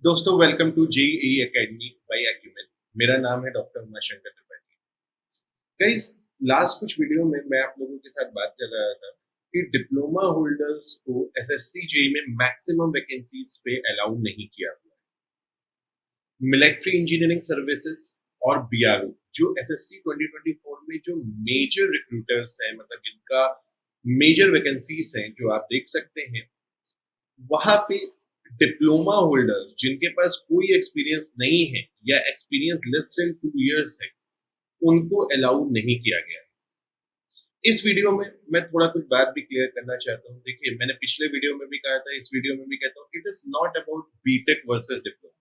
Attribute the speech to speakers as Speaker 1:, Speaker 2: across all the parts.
Speaker 1: दोस्तों welcome to JEE academy by Acumen. मेरा नाम है doctor Umashankar Tripathi. Guys, last कुछ वीडियो में मैं आप लोगों के साथ बात कर रहा था कि डिप्लोमा होल्डर्स को एसएससी जेईई में मैक्सिमम वैकेंसीज पे अलाउ नहीं किया हुआ है। मिलिट्री इंजीनियरिंग सर्विसेज और बीआरओ जो एसएससी 2024 में जो मेजर रिक्रूटर्स हैं, मतलब जिनका मेजर वैकेंसीज हैं जो आप देख सकते हैं, वहां पे डिप्लोमा होल्डर्स जिनके पास कोई एक्सपीरियंस नहीं है या एक्सपीरियंस लेस देन 2 इयर्स है, उनको अलाउ नहीं किया गया है। इस वीडियो में मैं थोड़ा कुछ बात भी क्लियर करना चाहता हूँ। देखिए, मैंने पिछले वीडियो में भी कहा था, इस वीडियो में भी कहता हूँ, it is not about BTech versus diploma.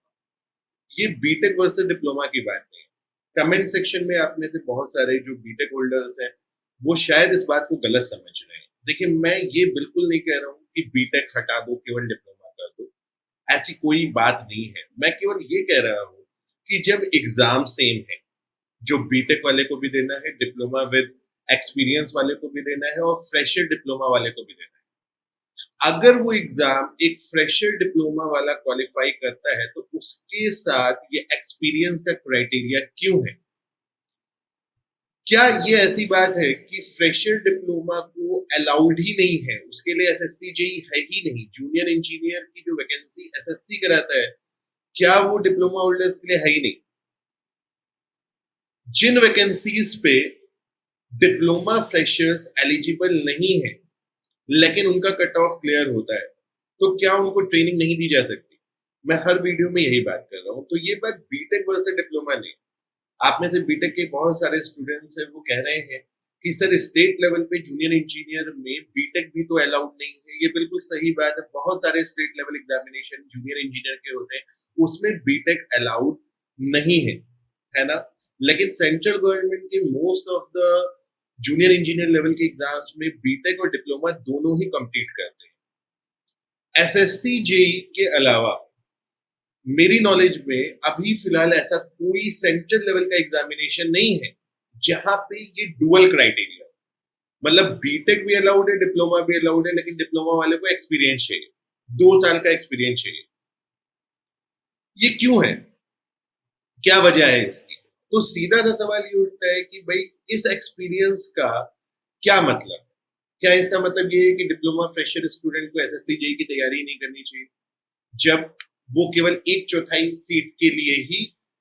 Speaker 1: ये बीटेक वर्सेस डिप्लोमा की बात नहीं है। कमेंट सेक्शन में आप में से बहुत सारे जो बीटेक होल्डर्स हैं, वो शायद इस बात को गलत समझ रहे हैं। देखिए, मैं ये बिल्कुल नहीं कह रहा हूँ कि बीटेक हटा दो, केवल डिप्लोमा कर दो। ऐसी कोई बात नहीं है। मैं केवल ये कह रहा हूँ कि जब एग्जाम सेम है, जो बीटेक वाले को भी देना है, डिप्लोमा विद एक्सपीरियंस वाले को भी देना है और फ्रेशर डिप्लोमा वाले को भी देना है, अगर वो एग्जाम एक फ्रेशर डिप्लोमा वाला क्वालिफाई करता है तो उसके साथ ये एक्सपीरियंस का क्राइटेरिया क्यों है? क्या ये ऐसी बात है कि फ्रेशर डिप्लोमा को अलाउड ही नहीं है? उसके लिए एसएससी जेई है ही नहीं। जूनियर इंजीनियर की जो वैकेंसी एसएससी कराता है, क्या वो डिप्लोमा होल्डर्स के लिए है ही नहीं? जिन वैकेंसीज पे डिप्लोमा फ्रेशर्स एलिजिबल नहीं है लेकिन उनका कट ऑफ क्लियर होता है, तो क्या उनको ट्रेनिंग नहीं दी जा सकती? मैं हर वीडियो में यही बात कर रहा हूँ। तो ये बात बीटेक वर्सेस डिप्लोमा नहीं। आप में से बीटेक के बहुत सारे स्टूडेंट्स हैं, वो कह रहे हैं कि सर स्टेट लेवल पे जूनियर इंजीनियर में बीटेक भी तो अलाउड नहीं है। ये बिल्कुल सही बात है। बहुत सारे state level examination junior engineer के होते हैं, उसमें बीटेक अलाउड नहीं है ना? लेकिन सेंट्रल गवर्नमेंट के most of the junior engineer level के एग्जाम्स में बीटेक और डिप्लोमा दोनों ही कंप्लीट करते हैं। एसएससी जेई के अलावा मेरी नॉलेज में अभी फिलहाल ऐसा कोई सेंट्रल लेवल का एग्जामिनेशन नहीं है जहां पे ये डुअल क्राइटेरिया, मतलब बीटेक भी अलाउड है, डिप्लोमा भी अलाउड है, लेकिन डिप्लोमा वाले को एक्सपीरियंस चाहिए, 2 साल का एक्सपीरियंस चाहिए। ये क्यों है? क्या वजह है इसकी? तो सीधा सा सवाल ये उठता है कि भाई, इस एक्सपीरियंस का क्या मतलब? क्या इसका मतलब ये है कि डिप्लोमा फ्रेशर स्टूडेंट को एसएससी जेई की तैयारी नहीं करनी चाहिए, जब वो केवल एक चौथाई सीट के लिए ही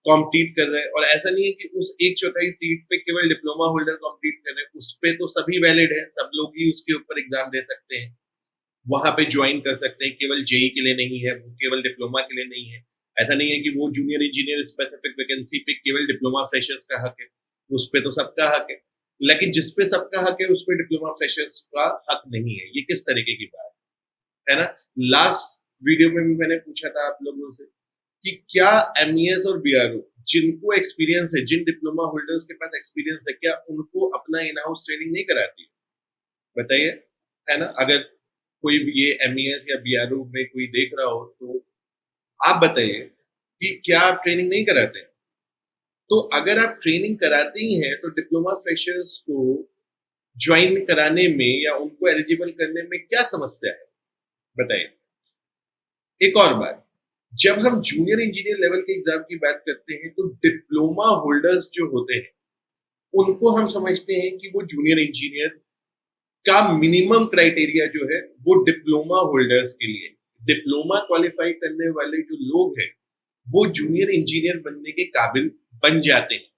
Speaker 1: कॉम्पीट कर रहे हैं? और ऐसा नहीं है कि उस एक चौथाई सीट पे केवल डिप्लोमा होल्डर कॉम्पीट कर रहे हैं, उस पे तो सभी वैलिड है, सब लोग ही उसके ऊपर एग्जाम दे सकते हैं, वहां पे ज्वाइन कर सकते हैं। केवल जेई के लिए नहीं है वो, केवल डिप्लोमा के लिए नहीं है। ऐसा नहीं है कि वो जूनियर इंजीनियर स्पेसिफिक वैकेंसी पे केवल डिप्लोमा फ्रेशर्स का हक है, उस पे तो सबका हक है। लेकिन जिसपे सबका हक है उस पे डिप्लोमा फ्रेशर्स का हक नहीं है, ये किस तरीके की बात है ना? लास्ट वीडियो में भी मैंने पूछा था आप लोगों से कि क्या एमईएस और बीआरओ जिनको एक्सपीरियंस है, जिन डिप्लोमा होल्डर्स के पास एक्सपीरियंस है, क्या उनको अपना इन हाउस ट्रेनिंग नहीं कराती है? बताइए, है ना? अगर कोई भी ये एमईएस या बीआरओ में कोई देख रहा हो तो आप बताइए कि क्या आप ट्रेनिंग नहीं कराते हैं? तो अगर आप ट्रेनिंग कराते ही हैं तो डिप्लोमा फ्रेशर्स को ज्वाइन कराने में या उनको एलिजिबल करने में क्या समस्या है? बताइए। एक और बात, जब हम जूनियर इंजीनियर लेवल के एग्जाम की बात करते हैं तो डिप्लोमा होल्डर्स जो होते हैं, उनको हम समझते हैं कि वो जूनियर इंजीनियर का मिनिमम क्राइटेरिया जो है वो डिप्लोमा होल्डर्स के लिए, डिप्लोमा क्वालिफाई करने वाले जो लोग हैं, वो जूनियर इंजीनियर बनने के काबिल बन जाते हैं।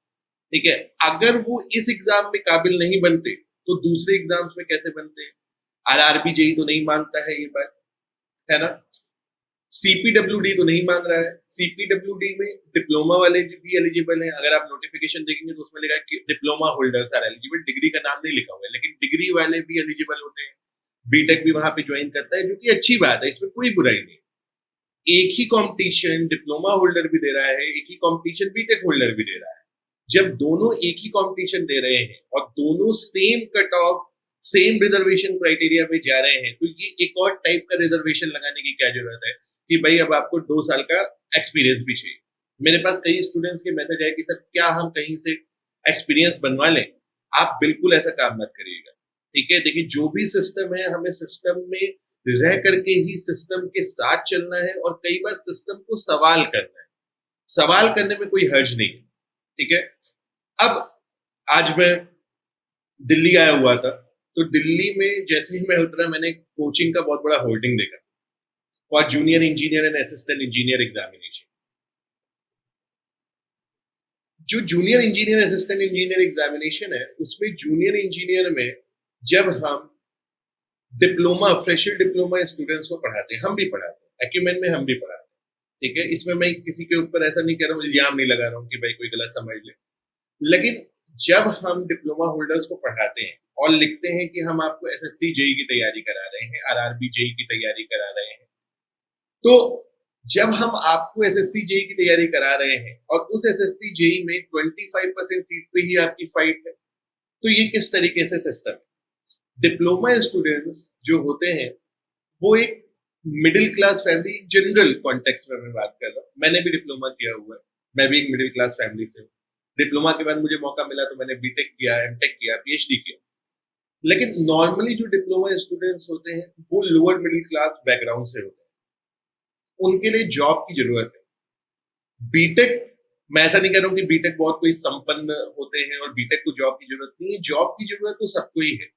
Speaker 1: ठीक है? अगर वो इस एग्जाम में काबिल नहीं बनते तो दूसरे एग्जाम्स में कैसे बनते हैं? आरआरबी जेई तो नहीं मानता है ये बात, है ना? सीपीडब्ल्यूडी तो नहीं मांग रहा है। सीपीडब्ल्यूडी में डिप्लोमा वाले भी एलिजिबल हैं। अगर आप नोटिफिकेशन देखेंगे तो उसमें लिखा है कि diploma holders are eligible, degree का नाम नहीं लिखा हुआ है, लेकिन डिग्री वाले भी एलिजिबल होते हैं। बीटेक भी वहां पे ज्वाइन करता है, जो कि अच्छी बात है, इसमें कोई बुराई नहीं। एक ही कंपटीशन डिप्लोमा होल्डर भी दे रहा है, एक ही कंपटीशन बीटेक होल्डर भी दे रहा है। जब दोनों एक ही कंपटीशन दे रहे हैं और दोनों same cut off, same reservation criteria में जा रहे हैं, तो ये एक और टाइप का रिजर्वेशन लगाने की क्या जरूरत है कि भाई अब आपको 2 साल का एक्सपीरियंस भी चाहिए? मेरे पास कई स्टूडेंट्स के मैसेज आए कि सर क्या हम कहीं से एक्सपीरियंस बनवा लें? आप बिल्कुल ऐसा काम मत करिएगा। ठीक है? देखिए, जो भी सिस्टम है, हमें सिस्टम में रह करके ही सिस्टम के साथ चलना है और कई बार सिस्टम को सवाल करना है। सवाल करने में कोई हर्ज नहीं है, ठीक है। अब आज मैं दिल्ली आया हुआ था, तो दिल्ली में जैसे ही मैं उतरा मैंने कोचिंग का बहुत बड़ा होर्डिंग देखा for junior engineer and assistant engineer examination. जो junior engineer assistant engineer examination है उसमें जूनियर इंजीनियर में जब हम डिप्लोमा फ्रेशर डिप्लोमा स्टूडेंट्स को पढ़ाते हैं, हम भी पढ़ाते हैं, एक्यूमेन में हम भी पढ़ाते हैं, ठीक है। इसमें मैं किसी के ऊपर ऐसा नहीं कह रहा हूँ, इल्जाम नहीं लगा रहा हूँ कि भाई कोई गलत समझ ले, लेकिन जब हम डिप्लोमा होल्डर्स को पढ़ाते हैं और लिखते हैं कि हम आपको एसएससी जेई की तैयारी करा रहे हैं, आरआरबी जेई की तैयारी करा रहे हैं, तो जब हम आपको एसएससी जेई की तैयारी करा रहे हैं और उस एसएससी जेई में 25% सीट पे ही आपकी फाइट है, तो ये किस तरीके से सिस्टम है। डिप्लोमा स्टूडेंट्स जो होते हैं वो एक middle class family, general context में मैं बात कर रहा हूँ, मैंने भी डिप्लोमा किया हुआ है, मैं भी एक मिडिल क्लास फैमिली से हूँ। डिप्लोमा के बाद मुझे मौका मिला तो मैंने बीटेक किया, एमटेक किया, पीएचडी किया, लेकिन नॉर्मली जो डिप्लोमा स्टूडेंट्स होते हैं वो लोअर मिडिल क्लास बैकग्राउंड से होते हैं, उनके लिए जॉब की जरूरत है। बीटेक, मैं ऐसा नहीं कह रहा हूँ कि बीटेक बहुत कोई संपन्न होते हैं और बीटेक को जॉब की जरूरत नहीं है, जॉब की जरूरत तो सबको ही है,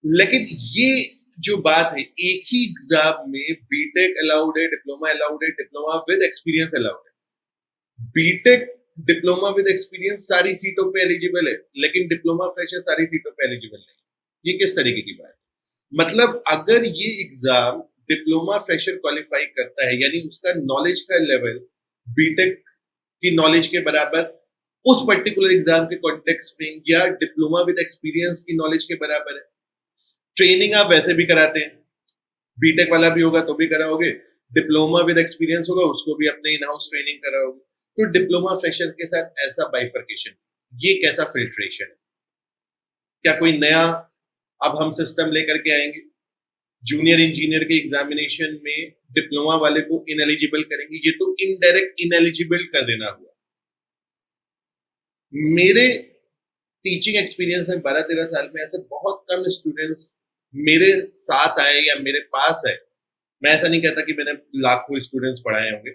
Speaker 1: लेकिन ये जो बात है एक ही एग्जाम में बीटेक अलाउड है, डिप्लोमा अलाउड है, डिप्लोमा विद एक्सपीरियंस अलाउड है। बीटेक डिप्लोमा विद एक्सपीरियंस सारी सीटों पे एलिजिबल है, लेकिन डिप्लोमा फ्रेशर सारी सीटों पे एलिजिबल नहीं। ये किस तरीके की बात है? मतलब अगर ये एग्जाम डिप्लोमा फ्रेशर क्वालिफाई करता है, यानी उसका नॉलेज का लेवल बीटेक की नॉलेज के बराबर उस पर्टिकुलर एग्जाम के कॉन्टेक्स्ट में, या डिप्लोमा विद एक्सपीरियंस की नॉलेज के बराबर है। ट्रेनिंग आप वैसे भी कराते हैं, बीटेक वाला भी होगा तो भी कराओगे, डिप्लोमा विद एक्सपीरियंस होगा उसको भी अपने इन हाउस ट्रेनिंग कराओगे, तो डिप्लोमा फ्रेशर के साथ ऐसा बाइफर्केशन, ये कैसा फिल्ट्रेशन है? क्या कोई नया अब हम सिस्टम लेकर के आएंगे? जूनियर इंजीनियर के एग्जामिनेशन में डिप्लोमा वाले को इनएलिजिबल करेंगे? ये तो इनडायरेक्ट इनएलिजिबल कर देना हुआ। मेरे टीचिंग एक्सपीरियंस में 12-13 साल में ऐसे बहुत कम स्टूडेंट्स मेरे साथ आए या मेरे पास है। मैं ऐसा नहीं कहता कि मैंने लाखों स्टूडेंट्स पढ़ाए होंगे,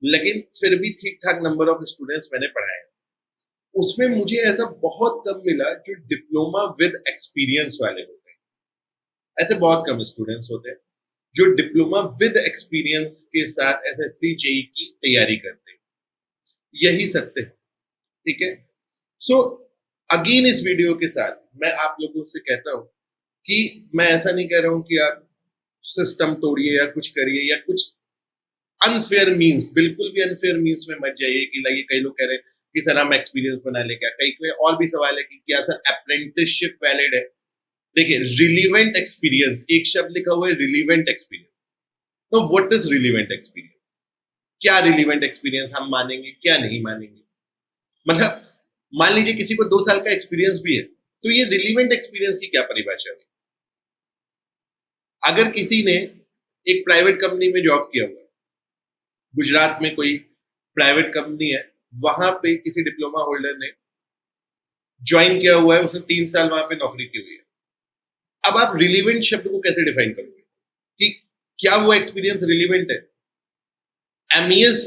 Speaker 1: लेकिन फिर भी ठीक ठाक नंबर ऑफ स्टूडेंट्स मैंने पढ़ाए। उसमें मुझे ऐसा बहुत कम मिला जो डिप्लोमा विद एक्सपीरियंस वाले होते हैं। ऐसे बहुत कम स्टूडेंट्स होते हैं जो डिप्लोमा विद एक्सपीरियंस के साथ एसएससी जेई की तैयारी करते हैं। यही सत्य है, ठीक है। सो अगेन इस वीडियो के साथ मैं आप लोगों से कहता हूं कि मैं ऐसा नहीं कह रहा हूं कि आप सिस्टम तोड़िए या कुछ करिए या कुछ अनफेयर मीन्स, बिल्कुल भी अनफेयर मीन्स में मत जाइए कि लाइए कई लोग कह रहे हैं कि सर हम एक्सपीरियंस बना ले क्या, कई कोई और भी सवाल है कि क्या सर अप्रेंटिसशिप वैलिड है। देखिए रिलीवेंट एक्सपीरियंस, एक शब्द लिखा हुआ है रिलीवेंट एक्सपीरियंस, तो व्हाट इज रिलीवेंट एक्सपीरियंस? क्या रिलीवेंट एक्सपीरियंस हम मानेंगे, क्या नहीं मानेंगे? मतलब मान लीजिए किसी को 2 साल का एक्सपीरियंस भी है, तो ये रिलीवेंट एक्सपीरियंस की क्या परिभाषा हुई? अगर किसी ने एक प्राइवेट कंपनी में जॉब किया हुआ है, गुजरात में कोई प्राइवेट कंपनी है, वहां पे किसी डिप्लोमा होल्डर ने ज्वाइन किया हुआ है, उसने 3 साल वहां पे नौकरी की हुई है, अब आप रिलीवेंट शब्द को कैसे डिफाइन करोगे कि क्या वो एक्सपीरियंस रिलीवेंट है? एमईएस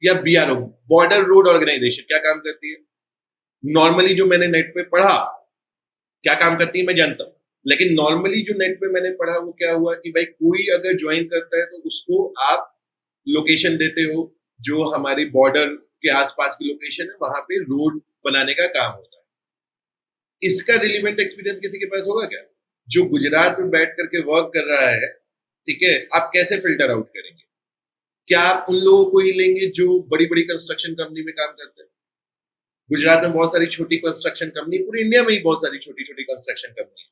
Speaker 1: या बीआरओ, बॉर्डर रोड ऑर्गेनाइजेशन, क्या काम करती है? नॉर्मली जो मैंने नेट पे पढ़ा क्या काम करती है मैं जानता हूं, लेकिन नॉर्मली जो नेट पे मैंने पढ़ा वो क्या हुआ कि भाई कोई अगर ज्वाइन करता है तो उसको आप लोकेशन देते हो, जो हमारी बॉर्डर के आसपास की लोकेशन है वहां पे रोड बनाने का काम होता है। इसका रिलीवेंट एक्सपीरियंस किसी के पास होगा क्या? जो गुजरात में बैठ करके वर्क कर रहा है, ठीक है, आप कैसे फिल्टर आउट करेंगे? क्या आप उन लोगों को ही लेंगे जो बड़ी बड़ी कंस्ट्रक्शन कंपनी में काम करते हैं? गुजरात में बहुत सारी छोटी कंस्ट्रक्शन कंपनी, पूरे इंडिया में ही बहुत सारी छोटी छोटी कंस्ट्रक्शन कंपनी,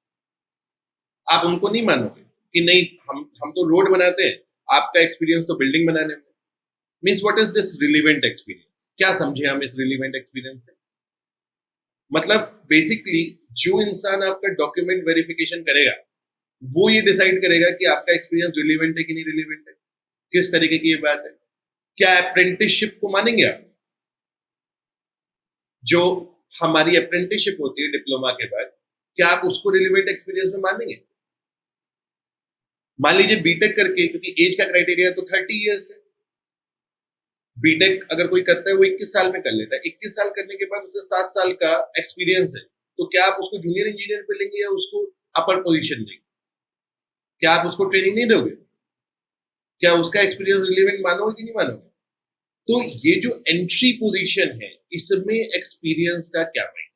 Speaker 1: आप उनको नहीं मानोगे कि नहीं हम तो रोड बनाते हैं, आपका एक्सपीरियंस तो बिल्डिंग बनाने में। Means what is this relevant experience? क्या समझे हम इस रिलीवेंट एक्सपीरियंस से? मतलब बेसिकली जो इंसान आपका डॉक्यूमेंट वेरिफिकेशन करेगा वो ये डिसाइड करेगा कि आपका एक्सपीरियंस रिलीवेंट है कि नहीं रिलीवेंट है। किस तरीके की ये बात है? क्या अप्रेंटिसशिप को मानेंगे आप? जो हमारी अप्रेंटिसशिप होती है डिप्लोमा के बाद, क्या आप उसको रिलीवेंट एक्सपीरियंस में मानेंगे? मान लीजिए बीटेक करके, क्योंकि एज का क्राइटेरिया तो 30 ईयर्स है, बीटेक अगर कोई करता है वो 21 साल में कर लेता है, 21 साल करने के बाद उसे 7 साल का एक्सपीरियंस है, तो क्या आप उसको जूनियर इंजीनियर पे लेंगे या उसको अपर पोजीशन देंगे? क्या आप उसको ट्रेनिंग नहीं दोगे? क्या उसका एक्सपीरियंस रिलेवेंट मानोगे कि नहीं मानोगे? तो ये जो एंट्री पोजीशन है, इसमें एक्सपीरियंस का क्या मायने?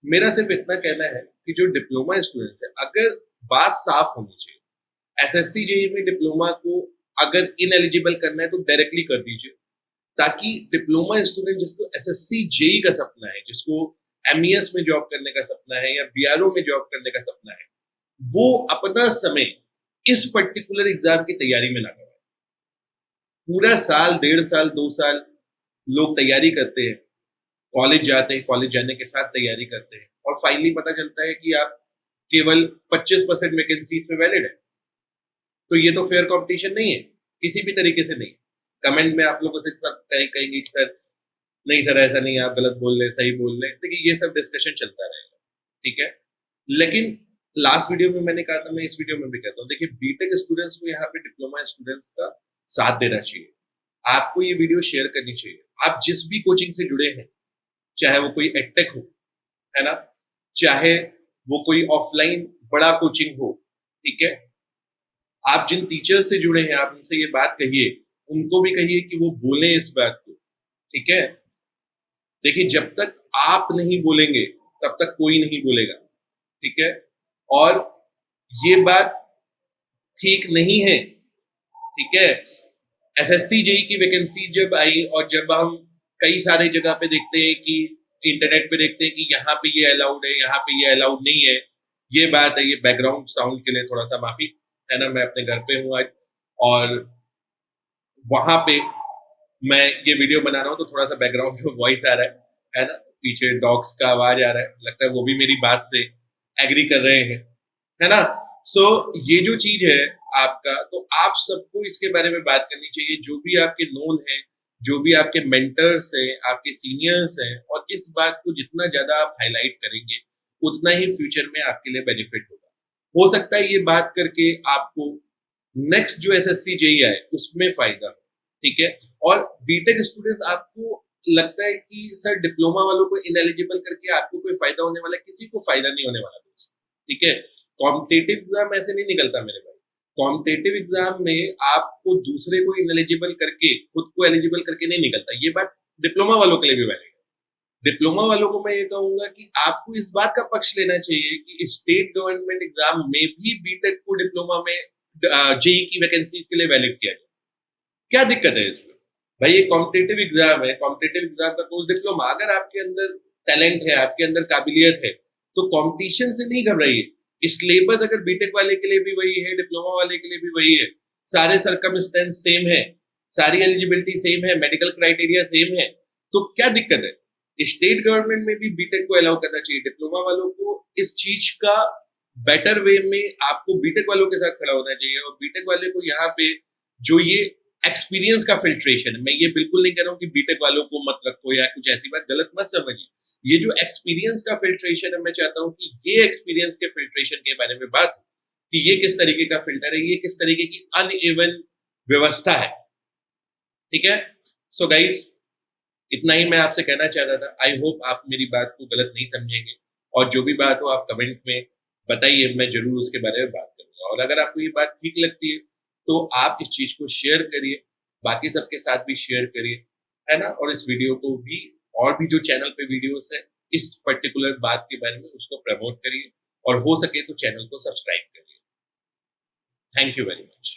Speaker 1: मेरा सिर्फ इतना कहना है कि जो डिप्लोमा स्टूडेंट्स है, अगर बात साफ होनी चाहिए, एसएससी जेई में डिप्लोमा को अगर इनएलिजिबल करना है तो डायरेक्टली कर दीजिए, ताकि डिप्लोमा स्टूडेंट जिसको एसएससी जेई का सपना है, जिसको एमईएस में जॉब करने का सपना है या बीआरओ में जॉब करने का सपना है, वो अपना समय इस पर्टिकुलर एग्जाम की तैयारी में ना लगाए। पूरा साल, 1.5 साल, 2 साल लोग तैयारी करते हैं, कॉलेज जाते हैं, कॉलेज जाने के साथ तैयारी करते हैं, और फाइनली पता चलता है कि आप केवल 25% वैकेंसीज में वैलिड है। तो ये तो फेयर कंपटीशन नहीं है, किसी भी तरीके से नहीं। कमेंट में आप लोगों से सब कहेंगे कि सर नहीं सर ऐसा नहीं है, आप गलत बोल रहे, सही बोल रहे, देखिए ये सब डिस्कशन चलता रहेगा, ठीक है। लेकिन लास्ट वीडियो में मैंने कहा था, मैं इस वीडियो में भी कहता हूँ, देखिए बीटेक स्टूडेंट्स को यहाँ पे डिप्लोमा स्टूडेंट्स का साथ देना चाहिए, आपको ये वीडियो शेयर करनी चाहिए। आप जिस भी कोचिंग से जुड़े हैं, चाहे वो कोई एडटेक हो, है ना, चाहे वो कोई ऑफलाइन बड़ा कोचिंग हो, ठीक है, आप जिन टीचर से जुड़े हैं, आप उनसे ये बात कहिए, उनको भी कहिए कि वो बोलें इस बात को, ठीक है। देखिए जब तक आप नहीं बोलेंगे तब तक कोई नहीं बोलेगा, ठीक है। और ये बात ठीक नहीं है, ठीक है। एसएससी जेई की वैकेंसी जब आई और जब हम कई सारे जगह पे देखते हैं कि इंटरनेट पे देखते हैं कि यहाँ पे ये अलाउड है, यहाँ पे ये अलाउड नहीं है, ये बात है, ये बैकग्राउंड साउंड के लिए थोड़ा सा माफी, है ना, मैं अपने घर पे हूँ आज और वहां पे मैं ये वीडियो बना रहा हूँ, तो थोड़ा सा बैकग्राउंड में वॉइस आ रहा है ना, पीछे डॉग्स का आवाज आ रहा है, लगता है वो भी मेरी बात से एग्री कर रहे हैं, है ना। सो ये जो चीज है आपका, तो आप सबको इसके बारे में बात करनी चाहिए, जो भी आपके नोन है, जो भी आपके मेंटर्स हैं, आपके सीनियर्स हैं, और इस बात को जितना ज्यादा आप हाईलाइट करेंगे उतना ही फ्यूचर में आपके लिए बेनिफिट होगा। हो सकता है ये बात करके आपको नेक्स्ट जो एसएससी जेई है उसमें फायदा हो, ठीक है। और बीटेक स्टूडेंट्स, आपको लगता है कि सर डिप्लोमा वालों को इनएलिजिबल करके आपको कोई फायदा होने वाला है? किसी को फायदा नहीं होने वाला दोस्त, ठीक है। कॉम्पिटेटिव एग्जाम ऐसे नहीं निकलता मेरे भाई। कॉम्पिटेटिव एग्जाम में आपको दूसरे को इनएलिजिबल करके खुद को एलिजिबल करके नहीं निकलता। ये बात डिप्लोमा वालों के लिए भी वैलिड है। डिप्लोमा वालों को मैं ये कहूंगा कि आपको इस बात का पक्ष लेना चाहिए कि स्टेट गवर्नमेंट एग्जाम में भी बीटेक को डिप्लोमा में जेई की वैकेंसीज के लिए वैलिड किया जाए। क्या दिक्कत है इसमें? भाई ये कॉम्पिटेटिव एग्जाम है, कॉम्पिटेटिव एग्जाम का कोर्स डिप्लोमा, अगर आपके अंदर टैलेंट है, आपके अंदर काबिलियत है, तो कंपटीशन से नहीं घबराइए। सिलेबस अगर बीटेक वाले के लिए भी वही है, डिप्लोमा वाले के लिए भी वही है, सारे सर्कमस्टेंस सेम है, सारी एलिजिबिलिटी सेम है, मेडिकल क्राइटेरिया सेम है, तो क्या दिक्कत है? स्टेट गवर्नमेंट में भी बीटेक को अलाउ करना चाहिए। डिप्लोमा वालों को इस चीज का बेटर वे में आपको बीटेक वालों के साथ खड़ा होना चाहिए, और बीटेक वाले को यहाँ पे जो ये एक्सपीरियंस का फिल्ट्रेशन, मैं ये बिल्कुल नहीं कह रहा हूँ कि बीटेक वालों को मत रखो या कुछ ऐसी बात, गलत मत समझिए। ये जो एक्सपीरियंस का फिल्ट्रेशन है, मैं चाहता हूँ कि ये एक्सपीरियंस के फिल्ट्रेशन के बारे में बात हो कि ये किस तरीके का फिल्टर है, ये किस तरीके की अनइवन व्यवस्था है, ठीक है। सो गाइज, इतना ही मैं आपसे कहना चाहता था। आई होप आप मेरी बात को गलत नहीं समझेंगे, और जो भी बात हो आप कमेंट में बताइए, मैं जरूर उसके बारे में बात करूंगा। और अगर आपको ये बात ठीक लगती है तो आप इस चीज को शेयर करिए, बाकी सबके साथ भी शेयर करिए, है ना। और इस वीडियो को भी, और भी जो चैनल पे वीडियोस है इस पर्टिकुलर बात के बारे में, उसको प्रमोट करिए, और हो सके तो चैनल को सब्सक्राइब करिए। Thank you very much.